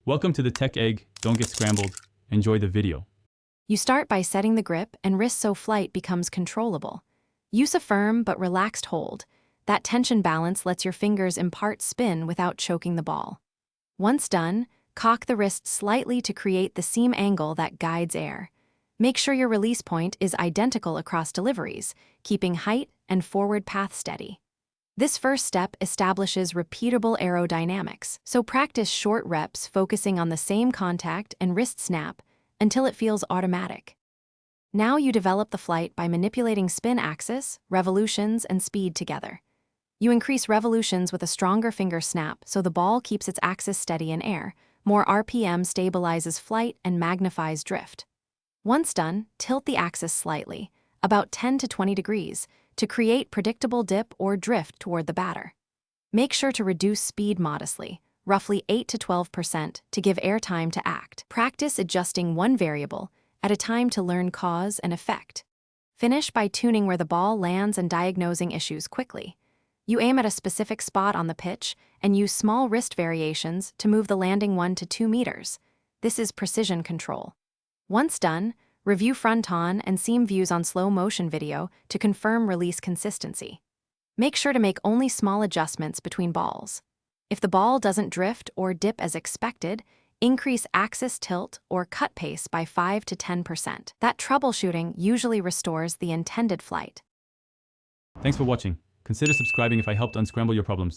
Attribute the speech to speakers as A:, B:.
A: Welcome to the Tech Egg. Don't get scrambled. Enjoy the video.
B: You start by setting the grip and wrist so flight becomes controllable. Use a firm but relaxed hold. That tension balance lets your fingers impart spin without choking the ball. Once done, cock the wrist slightly to create the seam angle that guides air. Make sure your release point is identical across deliveries, keeping height and forward path steady. This first step establishes repeatable aerodynamics, so practice short reps focusing on the same contact and wrist snap until it feels automatic. Now you develop the flight by manipulating spin axis, revolutions, and speed together. You increase revolutions with a stronger finger snap so the ball keeps its axis steady in air. More RPM stabilizes flight and magnifies drift. Once done, tilt the axis slightly, about 10 to 20 degrees, to create predictable dip or drift toward the batter. Make sure to reduce speed modestly, roughly 8 to 12%, to give air time to act. Practice adjusting one variable at a time to learn cause and effect. Finish by tuning where the ball lands and diagnosing issues quickly. You aim at a specific spot on the pitch and use small wrist variations to move the landing 1 to 2 meters. This is precision control. Once done, review front-on and seam views on slow-motion video to confirm release consistency. Make sure to make only small adjustments between balls. If the ball doesn't drift or dip as expected, increase axis tilt or cut pace by 5 to 10%. That troubleshooting usually restores the intended flight.
A: Thanks for watching. Consider subscribing if I helped unscramble your problems.